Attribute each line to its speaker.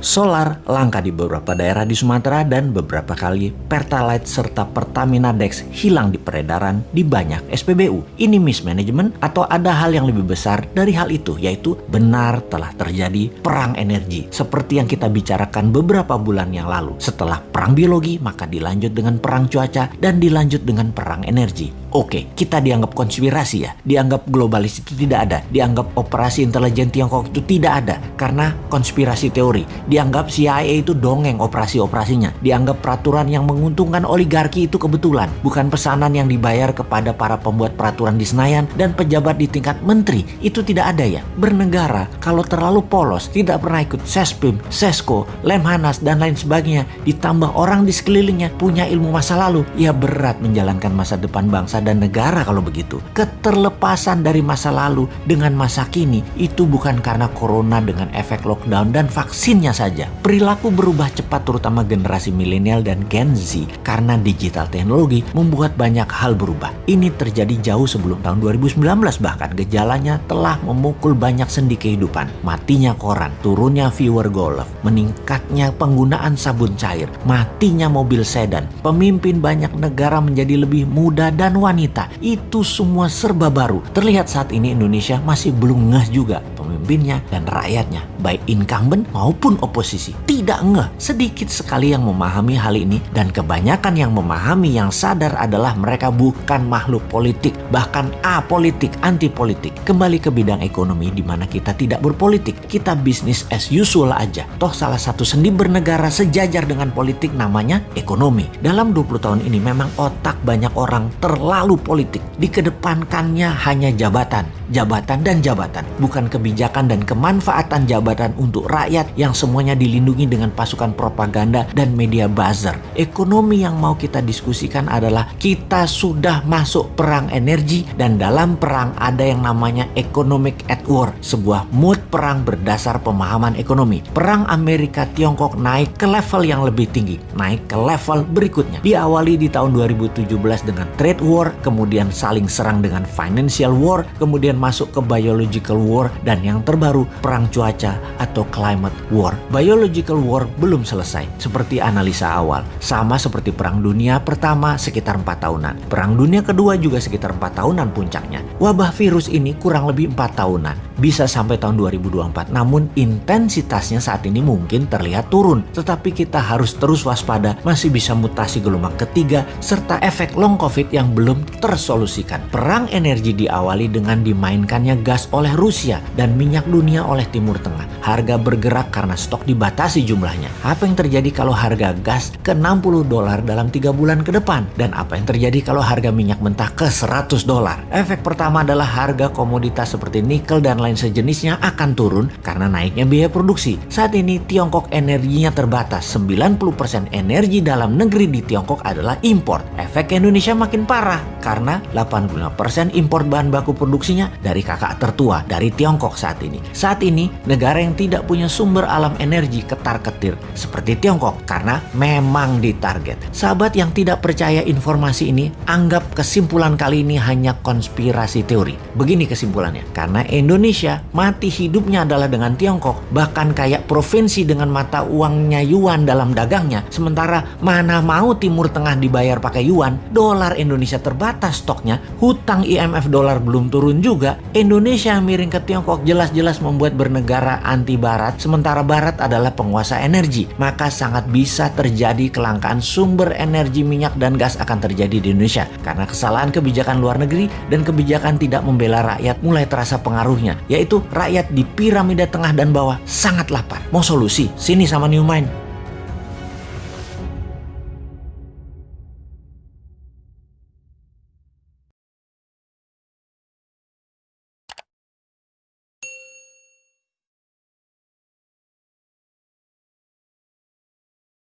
Speaker 1: Solar langka di beberapa daerah di Sumatera dan beberapa kali Pertalite serta Pertamina Dex hilang di peredaran di banyak SPBU. Ini mismanagement atau ada hal yang lebih besar dari hal itu, yaitu benar telah terjadi perang energi. Seperti yang kita bicarakan beberapa bulan yang lalu. Setelah perang biologi, maka dilanjut dengan perang cuaca dan dilanjut dengan perang energi. Oke, kita dianggap konspirasi ya, dianggap globalis itu tidak ada, dianggap operasi intelijen Tiongkok itu tidak ada karena konspirasi teori, dianggap CIA itu dongeng operasi-operasinya, dianggap peraturan yang menguntungkan oligarki itu kebetulan, bukan pesanan yang dibayar kepada para pembuat peraturan di Senayan dan pejabat di tingkat menteri, itu tidak ada ya. Bernegara kalau terlalu polos, tidak pernah ikut Sespim, Sesko, Lemhanas dan lain sebagainya, ditambah orang di sekelilingnya punya ilmu masa lalu, ya berat menjalankan masa depan bangsa dan negara kalau begitu. Keterlepasan dari masa lalu dengan masa kini itu bukan karena corona dengan efek lockdown dan vaksinnya saja. Perilaku berubah cepat terutama generasi milenial dan Gen Z karena digital teknologi membuat banyak hal berubah. Ini terjadi jauh sebelum tahun 2019, bahkan gejalanya telah memukul banyak sendi kehidupan. Matinya koran, turunnya viewer golf, meningkatnya penggunaan sabun cair, matinya mobil sedan, pemimpin banyak negara menjadi lebih muda dan wanita. Itu semua serba baru. Terlihat saat ini Indonesia masih belum ngeh juga. Pemimpinnya dan rakyatnya, baik incumbent maupun oposisi, tidak ngeh. Sedikit sekali yang memahami hal ini, dan kebanyakan yang memahami yang sadar adalah mereka bukan makhluk politik, bahkan apolitik, anti politik. Kembali ke bidang ekonomi di mana kita tidak berpolitik, kita bisnis as usual aja. Toh salah satu sendi bernegara sejajar dengan politik namanya ekonomi. Dalam 20 tahun ini memang otak banyak orang terlalu politik. Dikedepankannya hanya jabatan, jabatan dan jabatan, bukan kebijakan dan kemanfaatan jabatan untuk rakyat yang semuanya dilindungi dengan pasukan propaganda dan media buzzer. Ekonomi yang mau kita diskusikan adalah kita sudah masuk perang energi, dan dalam perang ada yang namanya economic at war, sebuah mood perang berdasar pemahaman ekonomi. Perang Amerika Tiongkok naik ke level yang lebih tinggi, naik ke level berikutnya. Diawali di tahun 2017 dengan trade war, kemudian saling serang dengan financial war, kemudian masuk ke biological war, dan yang terbaru perang cuaca atau climate war. Biological war belum selesai seperti analisa awal, sama seperti perang dunia pertama sekitar 4 tahunan, perang dunia kedua juga sekitar 4 tahunan puncaknya. Wabah virus ini kurang lebih 4 tahunan, bisa sampai tahun 2024, namun intensitasnya saat ini mungkin terlihat turun, tetapi kita harus terus waspada, masih bisa mutasi gelombang ketiga serta efek long covid yang belum tersolusikan. Perang energi diawali dengan dimainkannya gas oleh Rusia dan minyak dunia oleh Timur Tengah. Harga bergerak karena stok dibatasi jumlahnya. Apa yang terjadi kalau harga gas ke $60 dalam 3 bulan ke depan? Dan apa yang terjadi kalau harga minyak mentah ke $100? Efek pertama adalah harga komoditas seperti nikel dan lain sejenisnya akan turun karena naiknya biaya produksi. Saat ini Tiongkok energinya terbatas. 90% energi dalam negeri di Tiongkok adalah impor. Efek Indonesia makin parah karena 85% impor bahan baku produksinya dari kakak tertua, dari Tiongkok saat ini. Saat ini negara yang tidak punya sumber alam energi ketar-ketir seperti Tiongkok karena memang ditarget. Sahabat yang tidak percaya informasi ini, anggap kesimpulan kali ini hanya konspirasi teori. Begini kesimpulannya, karena Indonesia mati hidupnya adalah dengan Tiongkok, bahkan kayak provinsi dengan mata uangnya yuan dalam dagangnya, sementara mana mau Timur Tengah dibayar pakai yuan, dolar Indonesia terbatas stoknya, hutang IMF dolar belum turun juga, Indonesia miring ke Tiongkok jelas-jelas membuat bernegara anti Barat, sementara Barat adalah penguasa energi. Maka sangat bisa terjadi kelangkaan sumber energi minyak dan gas akan terjadi di Indonesia karena kesalahan kebijakan luar negeri dan kebijakan tidak membela rakyat mulai terasa pengaruhnya, yaitu rakyat di piramida tengah dan bawah sangat lapar. Mau solusi? Sini sama New Mind.